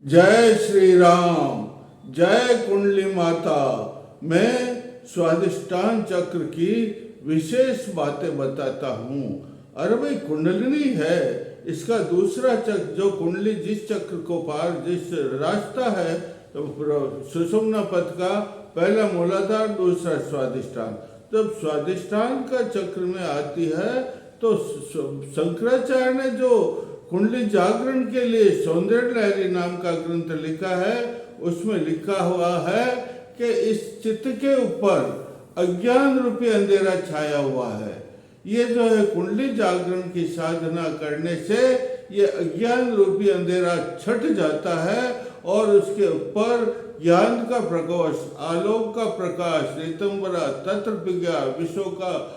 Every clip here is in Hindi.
जय श्री राम, जय कुंडली माता। मैं स्वादिष्टान चक्र की विशेष बातें बताता हूँ। अरे भाई, कुंडलिनी है, इसका दूसरा चक्र जो कुंडली जिस चक्र को पार जिस रास्ता है, तो सुषुम्ना पथ का पहला मूलाधार, दूसरा स्वादिष्टान। जब स्वादिष्टान का चक्र में आती है तो शंकराचार्य ने जो कुंडली जागरण के लिए सौंदर्य लहरी नाम का ग्रंथ लिखा है, उसमें लिखा हुआ है कि इस चित्त के ऊपर अज्ञान रूपी अंधेरा छाया हुआ है। ये जो है कुंडली जागरण की साधना करने से ये अज्ञान रूपी अंधेरा छट जाता है और उसके ऊपर ज्ञान का प्रकाश, आलोक का प्रकाश, ऋतंबरा, तत्र प्रज्ञा, विश्व का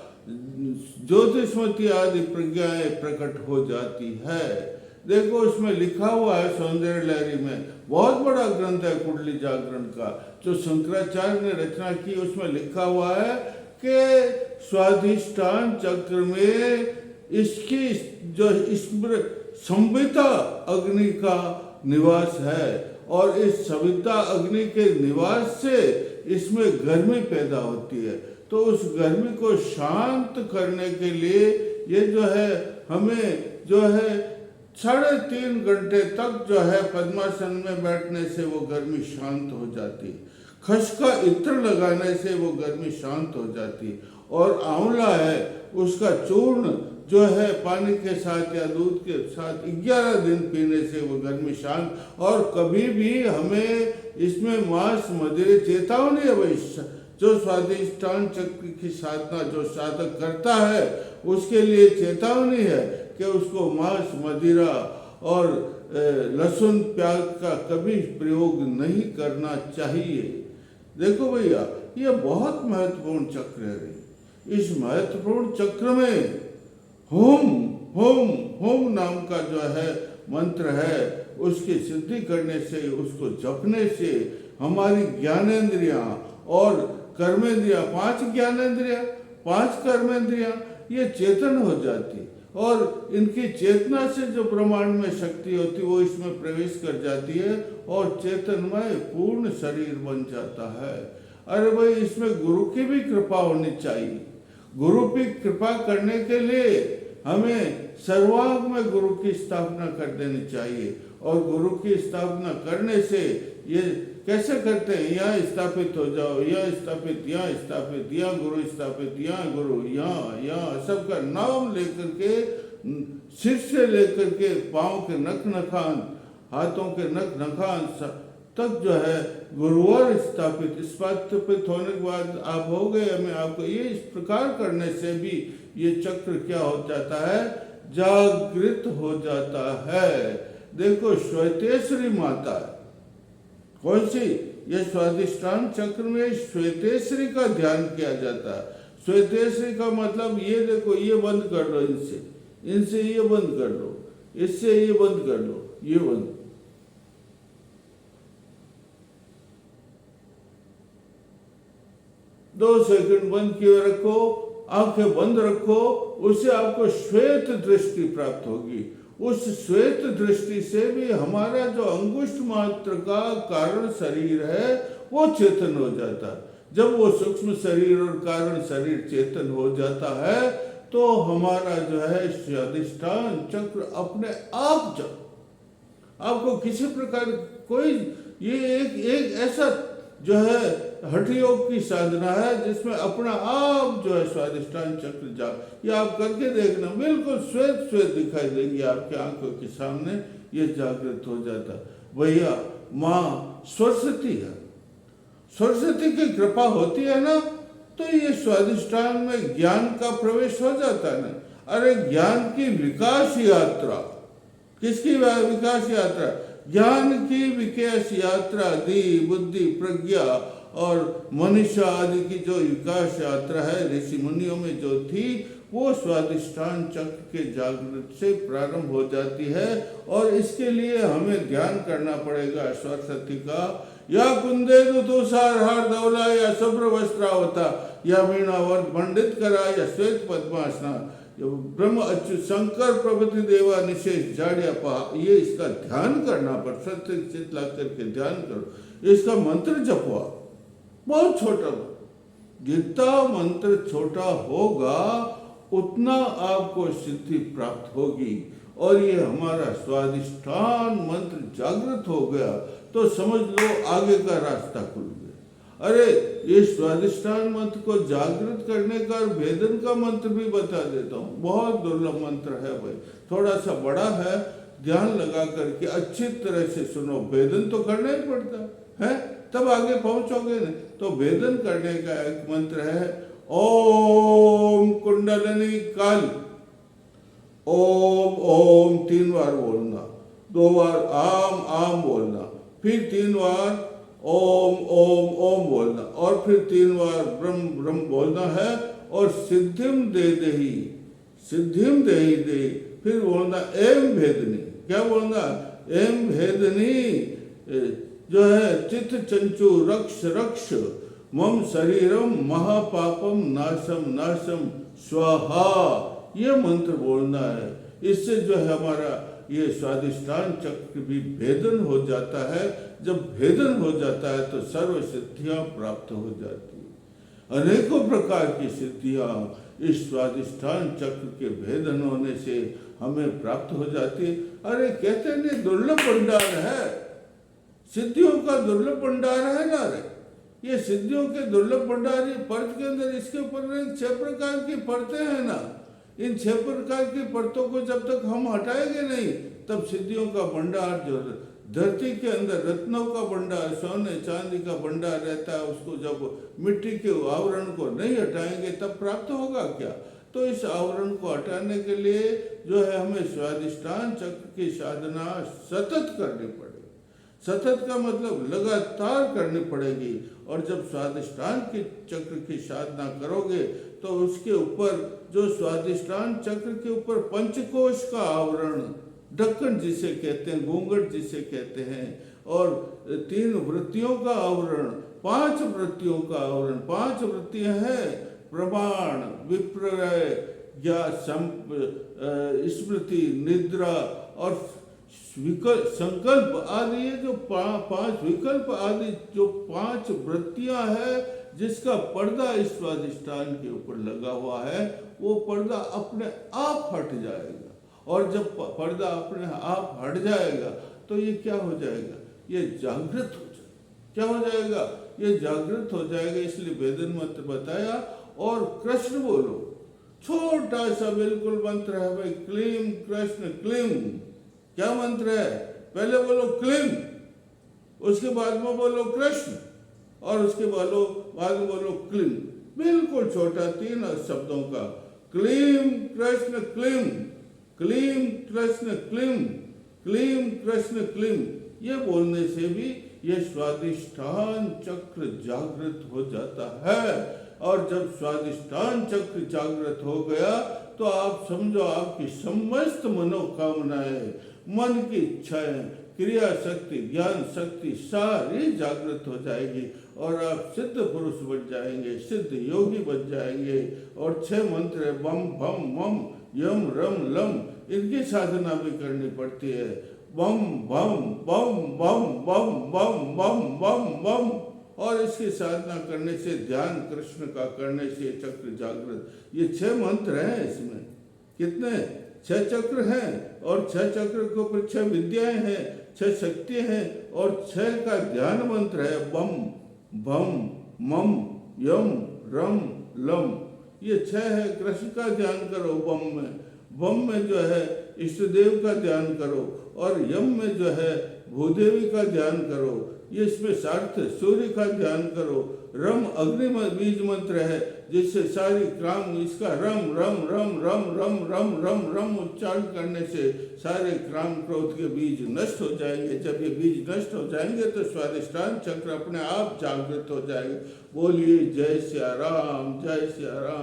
ज्योतिष्मती आदि प्रज्ञाएं प्रकट हो जाती है। देखो, उसमें लिखा हुआ है सौंदर्य लहरी में, बहुत बड़ा ग्रंथ है कुंडली जागरण का जो शंकराचार्य ने रचना की। उसमें लिखा हुआ है कि स्वाधिष्ठान चक्र में इसकी जो संविता अग्नि का निवास है और इस संविता अग्नि के निवास से इसमें गर्मी पैदा होती है। तो उस गर्मी को शांत करने के लिए ये जो है हमें जो है 3.5 घंटे तक जो है पद्मासन में बैठने से वो गर्मी शांत हो जाती है। खसका इत्र लगाने से वो गर्मी शांत हो जाती है। और आंवला है, उसका चूर्ण जो है पानी के साथ या दूध के साथ 11 दिन पीने से वो गर्मी शांत। और कभी भी हमें इसमें मांस मदिरे चेतावनी है भाई, जो स्वादिष्टान चक्र की साधना जो साधक करता है उसके लिए चेतावनी है कि उसको मांस मदिरा और लहसुन प्याज का कभी प्रयोग नहीं करना चाहिए। देखो भैया, ये बहुत महत्वपूर्ण चक्र है। इस महत्वपूर्ण चक्र में होम होम होम नाम का जो है मंत्र है, उसकी सिद्धि करने से, उसको जपने से हमारी ज्ञानेंद्रियां और कर्मेंद्रिया, 5 ज्ञानेंद्रिया, 5 कर्मेंद्रिया ये चेतन हो जाती और इनकी चेतना से जो ब्रह्मांड में शक्ति होती वो इसमें प्रवेश कर जाती है और चेतनमय पूर्ण शरीर बन जाता है। अरे भाई, इसमें गुरु की भी कृपा होनी चाहिए। गुरु की कृपा करने के लिए हमें सर्वांग में गुरु की स्थापना कर देनी चाहिए। और गुरु की स्थापना करने से ये कैसे करते हैं, यहाँ स्थापित हो जाओ, यहाँ स्थापित, यहाँ स्थापित, यहाँ गुरु स्थापित, यहाँ गुरु, यहाँ सबका नाम लेकर के, सिर से लेकर के पाँव के नख नखान, हाथों के नख नखान तक जो है गुरुवर स्थापित, स्थापित होने के बाद आप हो गए। हमें आपको ये इस प्रकार करने से भी ये चक्र क्या हो जाता है, जागृत हो जाता है। देखो, श्वेतेश्वरी माता कौन सी, ये स्वादिष्टान चक्र में श्वेतेश्वरी का ध्यान किया जाता है। श्वेतेश्वरी का मतलब ये देखो, ये बंद कर लो, इनसे ये बंद कर लो, इससे ये बंद कर लो, ये बंद। 2 सेकंड बंद किए रखो, आंखें बंद रखो, उससे आपको श्वेत दृष्टि प्राप्त होगी। उस श्वेत दृष्टि से भी हमारा जो अंगुष्ठ मात्र का कारण शरीर है वो चेतन हो जाता है। जब वो सूक्ष्म शरीर और कारण शरीर चेतन हो जाता है तो हमारा जो है स्वादिष्टान चक्र अपने आप आपको किसी प्रकार कोई, ये एक ऐसा जो है हठ योग की साधना है जिसमें अपना आप जो है स्वादिष्टान चक्र जा, ये आप करके देखना, बिल्कुल श्वेत श्वेत दिखाई देंगे आपके आंखों के सामने, ये जागृत हो जाता। भैया, माँ सरस्वती है, सरस्वती की कृपा होती है ना, तो ये स्वादिष्टान में ज्ञान का प्रवेश हो जाता है ना। अरे, ज्ञान की विकास यात्रा, किसकी विकास यात्रा, ज्ञान की विकास यात्रा, धी बुद्धि प्रज्ञा और मनीषा आदि की जो विकास यात्रा है ऋषि मुनियों में जो थी, वो स्वादिष्टान चक्र के जागृत से प्रारंभ हो जाती है। और इसके लिए हमें ध्यान करना पड़ेगा सरस्वती का। या कुंदेदु तुषार हार दौला, या शुभ्र वस्त्रावता, या वीणा वर्ग पंडित करा, या श्वेत पद्मासना, ब्रह्म अच्युत शंकर प्रभृति देवा निशेष जाड्यापा, ये इसका ध्यान करना पर सत्य चित ला करके ध्यान करो, इसका मंत्र जपवा। बहुत छोटा, जितना मंत्र छोटा होगा उतना आपको सिद्धि प्राप्त होगी। और ये हमारा स्वादिष्ठान मंत्र जागृत हो गया तो समझ लो आगे का रास्ता खुल गया। अरे ये स्वादिष्ठान मंत्र को जागृत करने का और भेदन का मंत्र भी बता देता हूँ। बहुत दुर्लभ मंत्र है भाई, थोड़ा सा बड़ा है, ध्यान लगा करके अच्छी तरह से सुनो। भेदन तो करना ही पड़ता है, तब आगे पहुंचोगे ना। तो भेदन करने का एक मंत्र है, ओम कुंडलिनी काल। ओम ओम 3 बार बोलना, 2 बार आम आम बोलना, फिर 3 बार ओम ओम ओम बोलना, और फिर 3 बार ब्रह्म ब्रह्म बोलना है। और सिद्धिम दे देही, सिद्धिम देही दे, फिर बोलना एम भेदनी। क्या बोलना? एम भेदनी जो है, चित्त चंचु रक्ष रक्ष मम शरीरम महापापम नाशम नाशम स्वाहा। ये मंत्र बोलना है। इससे जो है हमारा ये स्वादिष्ठान चक्र भी भेदन हो जाता है। जब भेदन हो जाता है तो सर्व सिद्धियां प्राप्त हो जाती है। अनेकों प्रकार की सिद्धियां इस स्वादिष्ठान चक्र के भेदन होने से हमें प्राप्त हो जाती है। अरे कहते हैं दुर्लभ भंडार है, सिद्धियों का दुर्लभ भंडार है ना। रे ये सिद्धियों के दुर्लभ भंडार, ये परत के अंदर इसके ऊपर 6 प्रकार की परतें हैं ना। इन 6 प्रकार की परतों को जब तक हम हटाएंगे नहीं, तब सिद्धियों का भंडार जो धरती के अंदर रत्नों का भंडार, सोने चांदी का भंडार रहता है, उसको जब मिट्टी के आवरण को नहीं हटाएंगे तब प्राप्त होगा क्या? तो इस आवरण को हटाने के लिए जो है हमें स्वादिष्ठान चक्र की साधना सतत करनी पड़ेगी। सतत का मतलब लगातार करनी पड़ेगी। और जब स्वादिष्ठान के चक्र की साधना करोगे तो उसके ऊपर जो स्वादिष्ठान चक्र के ऊपर पंचकोश का आवरण, ढक्कन जिसे कहते हैं, घूंघट जिसे कहते हैं, और 3 वृत्तियों का आवरण, 5 वृत्तियों का आवरण। 5 वृत्तियां हैं, प्रमाण, विपर्य, या स्मृति, निद्रा और संकल्प आदि। ये जो 5 विकल्प आदि जो 5 वृत्तियां हैं, जिसका पर्दा इस स्वादिष्ठान के ऊपर लगा हुआ है, वो पर्दा अपने आप हट जाएगा। और जब पर्दा अपने आप हट जाएगा तो ये क्या हो जाएगा? ये जागृत हो जाएगा। क्या हो जाएगा? ये जागृत हो जाएगा। इसलिए वेदन मंत्र बताया। और कृष्ण बोलो, छोटा सा बिल्कुल मंत्र है भाई, क्लीम कृष्ण क्लीम। क्या मंत्र है? पहले बोलो क्लीम, उसके बाद में बोलो कृष्ण, और उसके बाद में बोलो क्लीम। बिल्कुल छोटा 3 शब्दों का, क्लीम कृष्ण क्लीम, क्लीम कृष्ण क्लीम, क्लीम कृष्ण क्लीम। ये बोलने से भी ये स्वादिष्ठान चक्र जागृत हो जाता है। और जब स्वादिष्ठान चक्र जागृत हो गया तो आप समझो आपकी समस्त मनोकामनाएं, मन की इच्छाएं, क्रिया शक्ति, ज्ञान शक्ति सारी जागृत हो जाएगी। और आप सिद्ध पुरुष बन जाएंगे, सिद्ध योगी बन जाएंगे। और 6 मंत्र है, बम भम मम यम रम लम, इनकी साधना भी करनी पड़ती है। बम बम बम बम बम बम बम बम बम। और इसकी साधना करने से, ध्यान कृष्ण का करने से चक्र जागृत। ये 6 मंत्र हैं। इसमें कितने? 6 चक्र हैं। और 6 चक्र के ऊपर 6 विद्याएं हैं, 6 शक्तियां हैं। और 6 का ध्यान मंत्र है, बम भम मम यम रम लम। ये 6 है। कृष्ण का ध्यान करो बम में। बम में जो है इष्ट देव का ध्यान करो। और यम में जो है भूदेवी का ध्यान करो। ये इसमें सार्थ सूर्य का ध्यान करो। रम अग्नि बीज मंत्र है, जिससे सारी क्राम, इसका रम रम रम रम रम रम रम रम उच्चारण करने से सारे क्राम क्रोध के बीज नष्ट हो जाएंगे। जब ये बीज नष्ट हो जाएंगे तो स्वादिष्ठान चक्र अपने आप जागृत हो जाएगा। बोलिए जय सिया राम, जय सिया राम।